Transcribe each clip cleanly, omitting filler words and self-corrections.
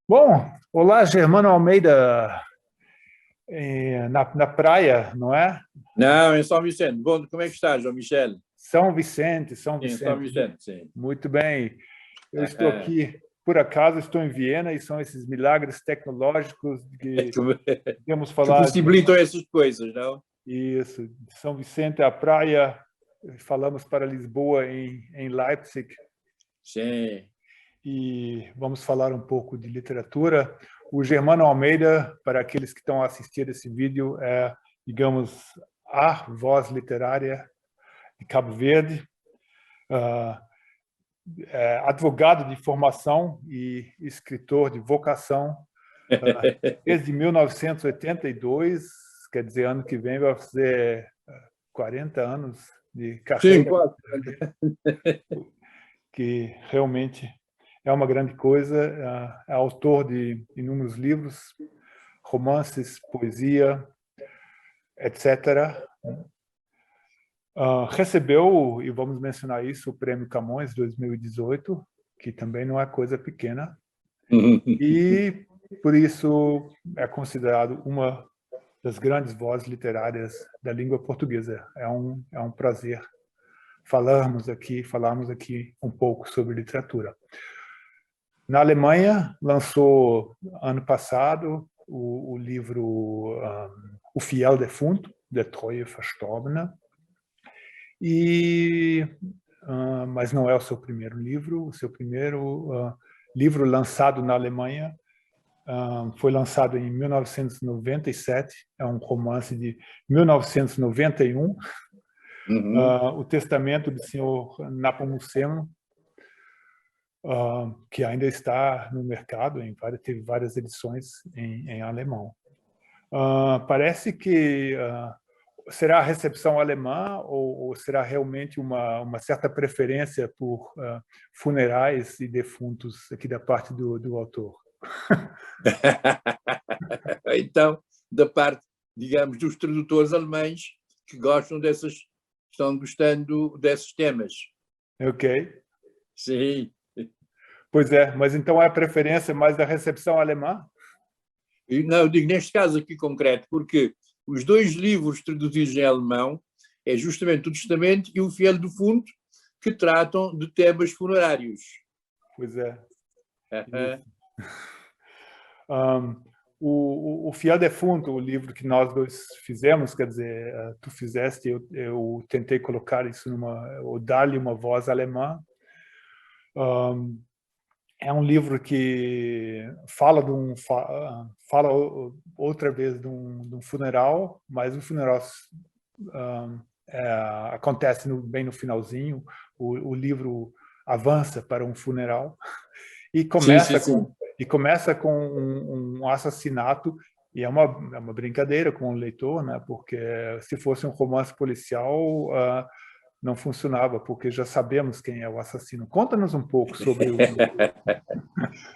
Bom, olá, Germano Almeida, na praia, não é? Não, em São Vicente. Bom, como é que está, João Michel? São Vicente, São Sim, São Vicente. Vicente, sim. Muito bem. Eu estou Aham. aqui, por acaso, estou em Viena e são esses milagres tecnológicos que podemos Que falar possibilitam essas coisas, não? isso, de São Vicente à praia, falamos para Lisboa em Leipzig Sim. e vamos falar um pouco de literatura. O Germano Almeida, para aqueles que estão assistindo esse vídeo, é, digamos, a voz literária de Cabo Verde, advogado de formação e escritor de vocação, desde 1982, quer dizer, ano que vem vai fazer 40 anos de Sim, carreira, quase. que realmente é uma grande coisa. É autor de inúmeros livros, romances, poesia, etc. Recebeu, e vamos mencionar isso, o Prêmio Camões 2018, que também não é coisa pequena, e por isso é considerado uma das grandes vozes literárias da língua portuguesa. É um prazer falarmos aqui um pouco sobre literatura. Na Alemanha, lançou ano passado o livro O Fiel Defunto, Der Treue Verstorbene, mas não é o seu primeiro livro. O seu primeiro livro lançado na Alemanha foi lançado em 1997, é um romance de 1991, Uhum. O Testamento do Senhor Nepomuceno, que ainda está no mercado, teve várias edições em alemão. Parece que será a recepção alemã ou será realmente uma certa preferência por funerais e defuntos aqui da parte do autor? Então, da parte, digamos, dos tradutores alemães que gostam estão gostando desses temas. Ok. Sim. Pois é, mas então é a preferência mais da recepção alemã? Não, eu digo neste caso aqui concreto, porque os dois livros traduzidos em alemão é justamente o Testamento e o Fiel Defunto, que tratam de temas funerários. Pois é. Isso. O Fiel Defunto, o livro que nós dois fizemos, quer dizer, tu fizeste, eu tentei colocar isso ou dar-lhe uma voz alemã. É um livro que fala fala outra vez de um funeral, mas o funeral acontece bem no finalzinho. O livro avança para um funeral e Sim, sim, começa sim. com um assassinato, e é uma brincadeira com o leitor, né? Porque se fosse um romance policial, não funcionava, porque já sabemos quem é o assassino. Conta-nos um pouco sobre o livro.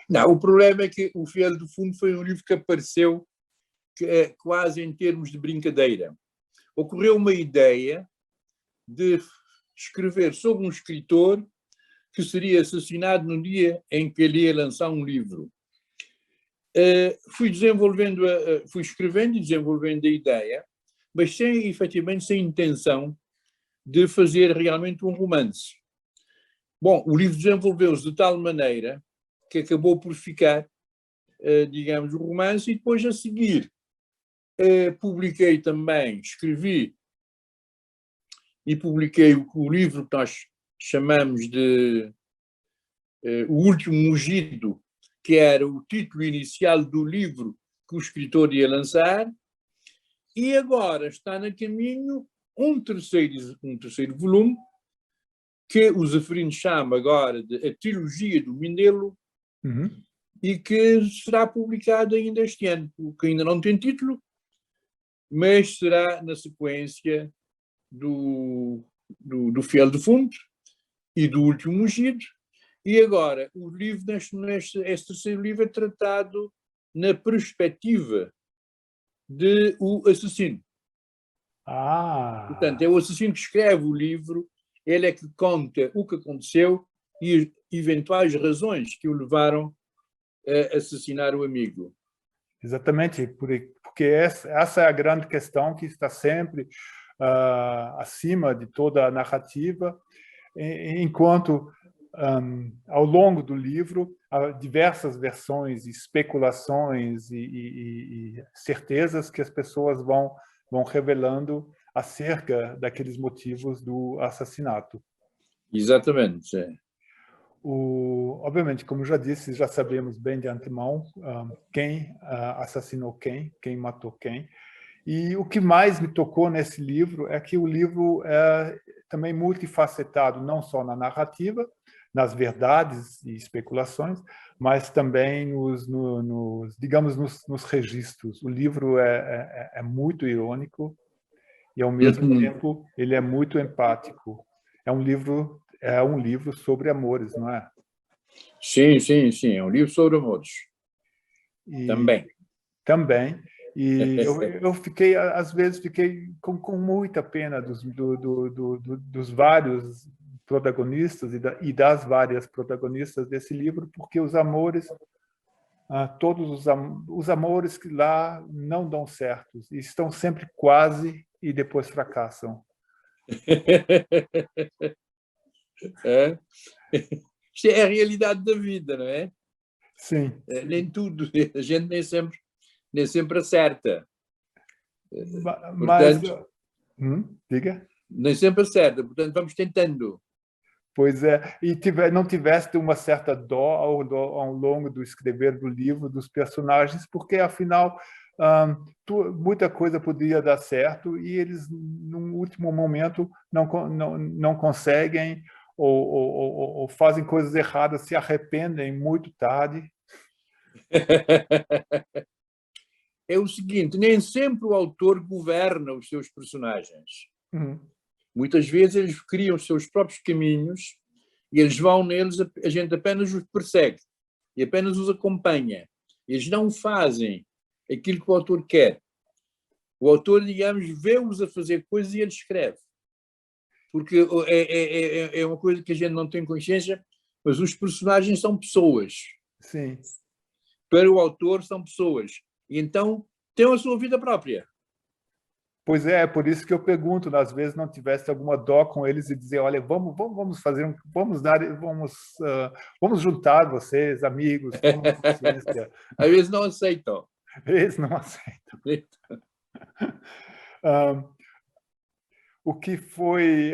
Não, o problema é que o Fiel do Fundo foi um livro que apareceu quase em termos de brincadeira. Ocorreu uma ideia de escrever sobre um escritor que seria assassinado no dia em que ele ia lançar um livro. Fui escrevendo e desenvolvendo a ideia, mas efetivamente sem intenção de fazer realmente um romance. Bom, o livro desenvolveu-se de tal maneira que acabou por ficar, digamos, um romance, e depois a seguir publiquei também, escrevi e publiquei o livro que nós chamamos de O Último Mugido, que era o título inicial do livro que o escritor ia lançar, e agora está na caminho um terceiro volume, que o Zeferino chama agora de A Trilogia do Mindelo, e que será publicado ainda este ano, que ainda não tem título, mas será na sequência do Fiel Defunto e do Último Mugido. E agora, o livro, este terceiro livro é tratado na perspectiva de o assassino. Portanto, é o assassino que escreve o livro, ele é que conta o que aconteceu e eventuais razões que o levaram assassinar o amigo. Exatamente, porque essa é a grande questão que está sempre acima de toda a narrativa, enquanto ao longo do livro há diversas versões, especulações e certezas que as pessoas vão revelando acerca daqueles motivos do assassinato. Exatamente. Obviamente, como já disse, já sabemos bem de antemão quem assassinou quem matou quem. E o que mais me tocou nesse livro é que o livro é também multifacetado, não só na narrativa, nas verdades e especulações, mas também digamos, nos registros. O livro é muito irônico e, ao mesmo tempo, ele é muito empático. É um livro sobre amores, não é? Sim, sim, sim. É um livro sobre amores. Também. Também. E eu fiquei, às vezes, com muita pena dos vários protagonistas e das várias protagonistas desse livro, porque os amores, todos os amores que lá não dão certo, e estão sempre quase e depois fracassam. Isto é a realidade da vida, não é? Sim. Nem tudo, a gente nem sempre acerta. Mas, diga. Nem sempre acerta, portanto vamos tentando. Pois é, e não tiveste uma certa dó ao longo do escrever do livro, dos personagens, porque, afinal, muita coisa podia dar certo e eles, num último momento, não conseguem ou fazem coisas erradas, se arrependem muito tarde. É o seguinte, nem sempre o autor governa os seus personagens. Muitas vezes eles criam os seus próprios caminhos e eles vão neles, a gente apenas os persegue e apenas os acompanha. Eles não fazem aquilo que o autor quer. O autor, digamos, vê-os a fazer coisas e ele escreve. Porque é uma coisa que a gente não tem consciência, mas os personagens são pessoas. Sim. Para o autor são pessoas. E então têm a sua vida própria. Pois é por isso que eu pergunto, às vezes não tivesse alguma dó com eles e dizer, olha, vamos fazer, vamos juntar vocês, amigos, tomem consciência. Às vezes não aceitam. Eles não aceitam. O que foi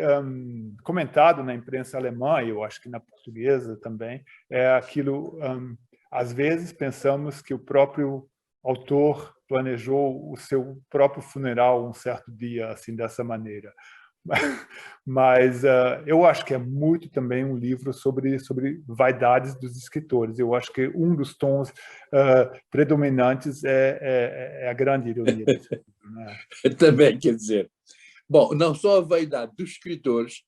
comentado na imprensa alemã, e eu acho que na portuguesa também, é aquilo, às vezes pensamos que o próprio autor planejou o seu próprio funeral um certo dia, assim, dessa maneira. Mas eu acho que é muito também um livro sobre vaidades dos escritores. Eu acho que um dos tons predominantes é a grande ironia desse livro, né? Também, quer dizer, bom, não só a vaidade dos escritores,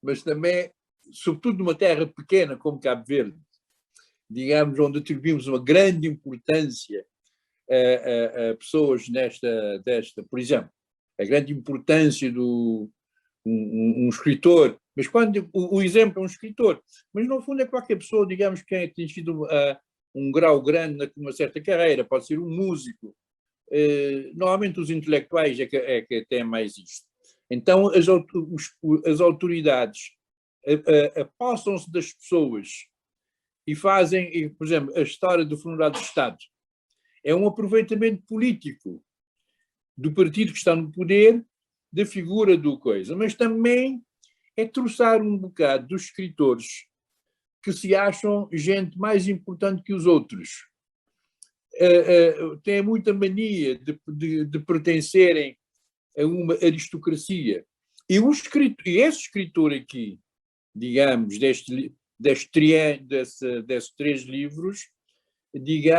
mas também, sobretudo numa terra pequena como Cabo Verde, digamos, onde atribuímos uma grande importância a pessoas por exemplo, a grande importância do um escritor, mas quando o exemplo é um escritor, mas no fundo é qualquer pessoa, digamos, que tenha atingido um grau grande numa certa carreira, pode ser um músico. Normalmente os intelectuais é que têm mais isto. Então as autoridades apossam-se das pessoas e fazem, por exemplo, a história do funeral do Estado é um aproveitamento político do partido que está no poder, da figura do coisa, mas também é troçar um bocado dos escritores que se acham gente mais importante que os outros. Têm muita mania de pertencerem a uma aristocracia. E esse escritor aqui, digamos, desses 3 livros,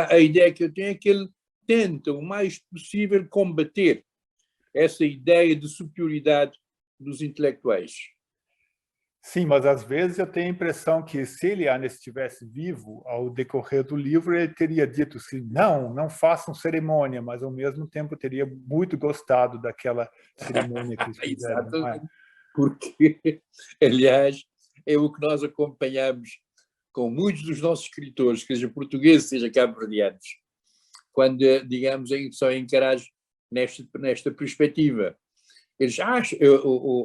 a ideia que eu tenho é que ele tenta o mais possível combater essa ideia de superioridade dos intelectuais. Sim, mas às vezes eu tenho a impressão que se Eliane estivesse vivo, ao decorrer do livro, ele teria dito assim, não façam cerimônia, mas ao mesmo tempo teria muito gostado daquela cerimônia que eles fizeram. Não é? Porque, aliás, é o que nós acompanhamos com muitos dos nossos escritores, seja portugueses, seja cabo-verdianos, quando, digamos, são encarados nesta perspectiva. Eles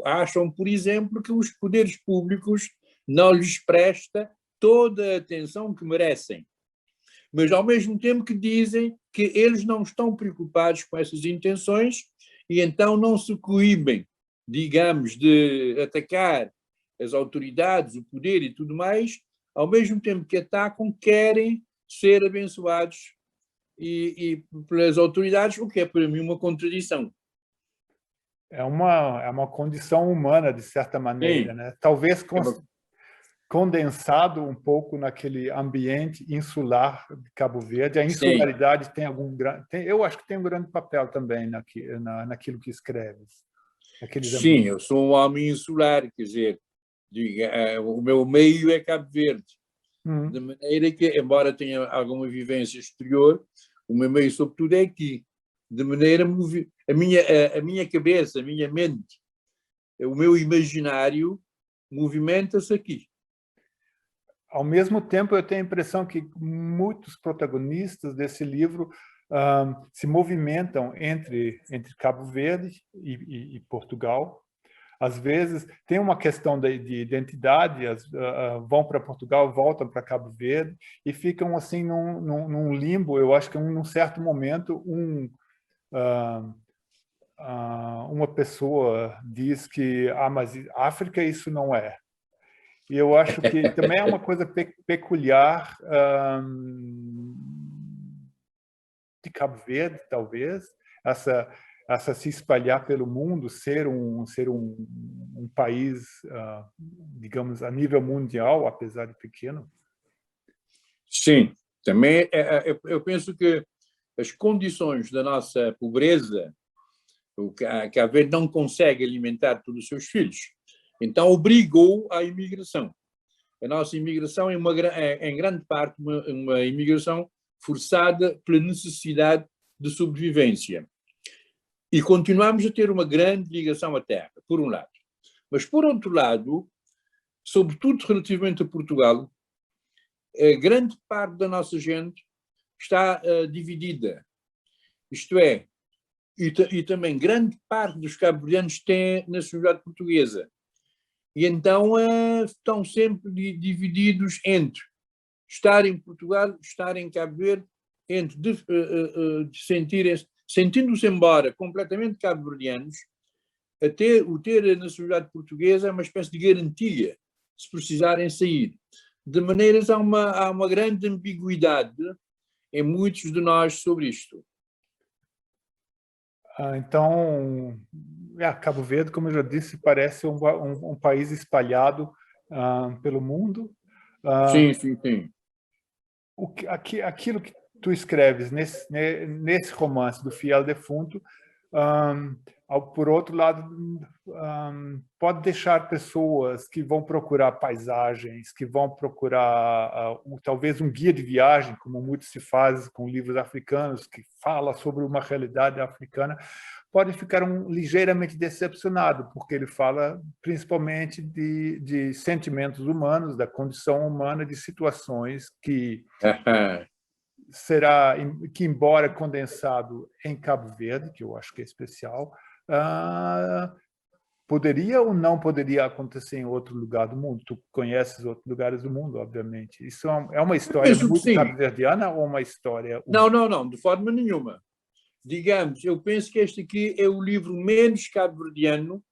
acham, por exemplo, que os poderes públicos não lhes prestam toda a atenção que merecem. Mas, ao mesmo tempo, que dizem que eles não estão preocupados com essas intenções e então não se coíbem, digamos, de atacar as autoridades, o poder e tudo mais, ao mesmo tempo que atacam, querem ser abençoados e pelas autoridades, o que é para mim uma contradição. É uma condição humana, de certa maneira, né? Talvez condensado um pouco naquele ambiente insular de Cabo Verde. A insularidade Sim. tem eu acho que tem um grande papel também naquilo que escreves. Sim, eu sou um homem insular, quer dizer, o meu meio é Cabo Verde. De maneira que, embora tenha alguma vivência exterior, o meu meio, sobretudo, é aqui. De maneira a minha cabeça, a minha mente, o meu imaginário movimenta-se aqui. Ao mesmo tempo, eu tenho a impressão que muitos protagonistas desse livro se movimentam entre Cabo Verde e Portugal. Às vezes, tem uma questão de identidade, vão para Portugal, voltam para Cabo Verde e ficam assim num limbo. Eu acho que, num certo momento, uma pessoa diz que mas África isso não é. E eu acho que também é uma coisa peculiar de Cabo Verde, talvez, essa se espalhar pelo mundo, ser um país, digamos, a nível mundial, apesar de pequeno. Sim, também eu penso que as condições da nossa pobreza, Cabo Verde não consegue alimentar todos os seus filhos, então obrigou à imigração. A nossa imigração é em grande parte uma imigração forçada pela necessidade de sobrevivência. E continuamos a ter uma grande ligação à terra, por um lado. Mas, por outro lado, sobretudo relativamente a Portugal, a grande parte da nossa gente está dividida. Isto é, e também grande parte dos cabo-verdianos tem nacionalidade portuguesa. E então estão sempre divididos entre estar em Portugal, estar em Cabo Verde, entre sentindo-se embora completamente cabo-verdianos, ter a nacionalidade portuguesa é uma espécie de garantia, se precisarem sair. De maneiras, há uma grande ambiguidade em muitos de nós sobre isto. Então, Cabo Verde, como eu já disse, parece um país espalhado pelo mundo. Sim, sim, sim. Aquilo que tu escreves nesse romance do Fiel Defunto, por outro lado, pode deixar pessoas que vão procurar paisagens, que vão procurar talvez um guia de viagem, como muito se faz com livros africanos, que fala sobre uma realidade africana, pode ficar ligeiramente decepcionado, porque ele fala principalmente de sentimentos humanos, da condição humana, de situações que embora condensado em Cabo Verde, que eu acho que é especial, poderia ou não poderia acontecer em outro lugar do mundo? Tu conheces outros lugares do mundo, obviamente. Isso é uma história muito cabo-verdiana ou uma história... Não, de forma nenhuma. Digamos, eu penso que este aqui é o livro menos cabo-verdiano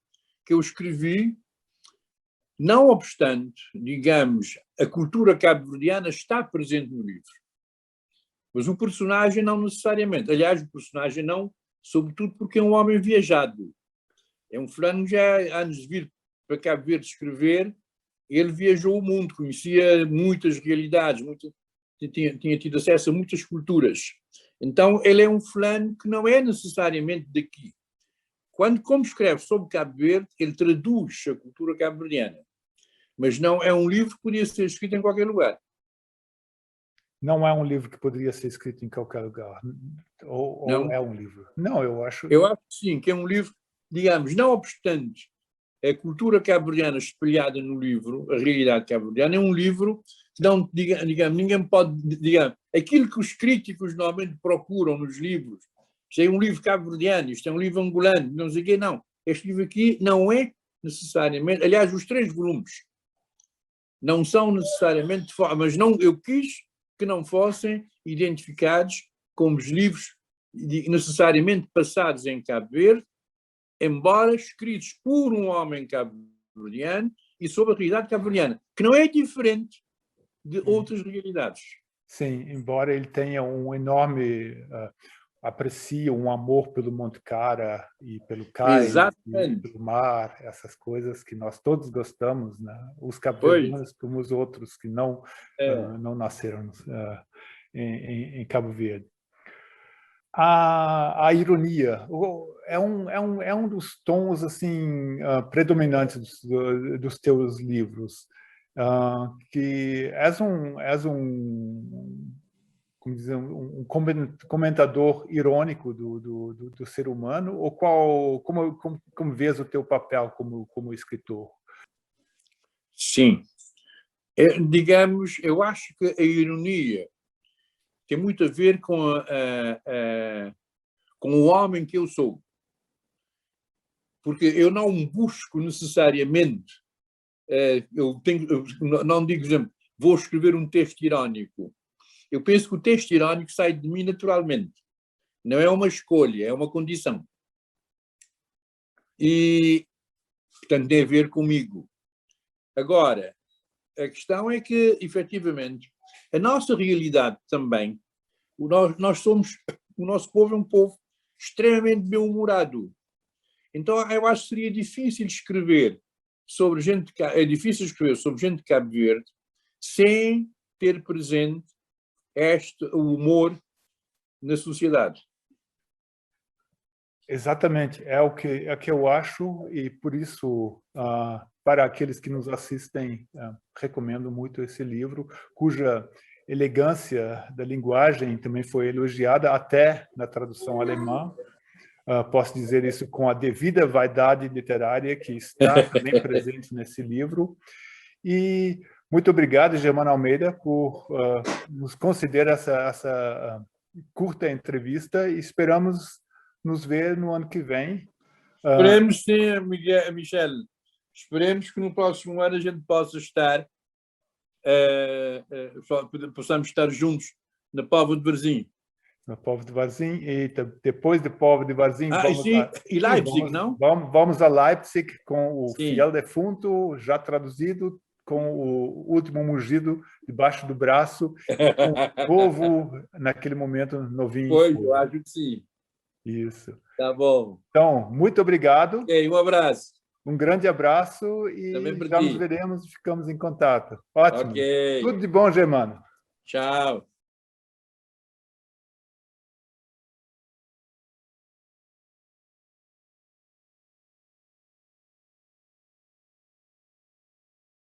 que eu escrevi, não obstante, digamos, a cultura cabo-verdiana está presente no livro. Mas o personagem não necessariamente. Aliás, o personagem não, sobretudo porque é um homem viajado. É um fulano já antes de vir para Cabo Verde escrever, ele viajou o mundo, conhecia muitas realidades, tinha tido acesso a muitas culturas. Então, ele é um fulano que não é necessariamente daqui. Como escreve sobre Cabo Verde, ele traduz a cultura cabo-verdiana. Mas não é um livro que podia ser escrito em qualquer lugar. Não é um livro que poderia ser escrito em qualquer lugar? Ou é um livro? Não, eu acho... Eu acho que sim, que é um livro, digamos, não obstante a cultura cabo-verdiana espelhada no livro, a realidade cabo-verdiana, é um livro não, digamos, ninguém pode, digamos, aquilo que os críticos normalmente procuram nos livros, isto é um livro cabo-verdiano, isto é um livro angolano, não sei o quê, não. Este livro aqui não é necessariamente, aliás, os 3 volumes não são necessariamente, mas não, eu quis que não fossem identificados como os livros necessariamente passados em Cabo Verde, embora escritos por um homem cabo-verdiano e sobre a realidade cabo-verdiana, que não é diferente de outras realidades. Sim, embora ele tenha um enorme aprecia um amor pelo Monte Cara e pelo cais e pelo mar, essas coisas que nós todos gostamos, né? Os cabo-verdianos como os outros que não não nasceram em Cabo Verde. A ironia é um dos tons assim predominantes dos teus livros, que és um como dizer, um comentador irônico do ser humano, ou como vês o teu papel como escritor? Sim. Digamos, eu acho que a ironia tem muito a ver com o homem que eu sou. Porque eu não busco necessariamente, eu não digo, por exemplo, vou escrever um texto irónico. Eu penso que o texto irónico sai de mim naturalmente. Não é uma escolha, é uma condição. E, portanto, tem a ver comigo. Agora, a questão é que, efetivamente, a nossa realidade também, nós somos, o nosso povo é um povo extremamente bem-humorado. Então, eu acho que seria difícil escrever sobre gente de Cabo Verde sem ter presente o humor na sociedade. Exatamente, é o que eu acho, e por isso, para aqueles que nos assistem, recomendo muito esse livro, cuja elegância da linguagem também foi elogiada até na tradução alemã. Posso dizer isso com a devida vaidade literária que está também presente nesse livro. E muito obrigado, Germano Almeida, por nos conceder essa curta entrevista, e esperamos nos ver no ano que vem. Esperemos sim, Michel. Esperemos que no próximo ano a gente possa estar, possamos estar juntos na Póvoa de Varzim. Na Póvoa de Varzim, e depois de Póvoa de Varzim... e Leipzig, não? Vamos a Leipzig com o Fiel Defunto, já traduzido, com o último mugido debaixo do braço, com o povo, naquele momento, novinho. Pois, eu acho que sim. Isso. Tá bom. Então, muito obrigado. Um abraço. Um grande abraço e já nos veremos e ficamos em contato. Ótimo. Tudo de bom, Germano. Tchau.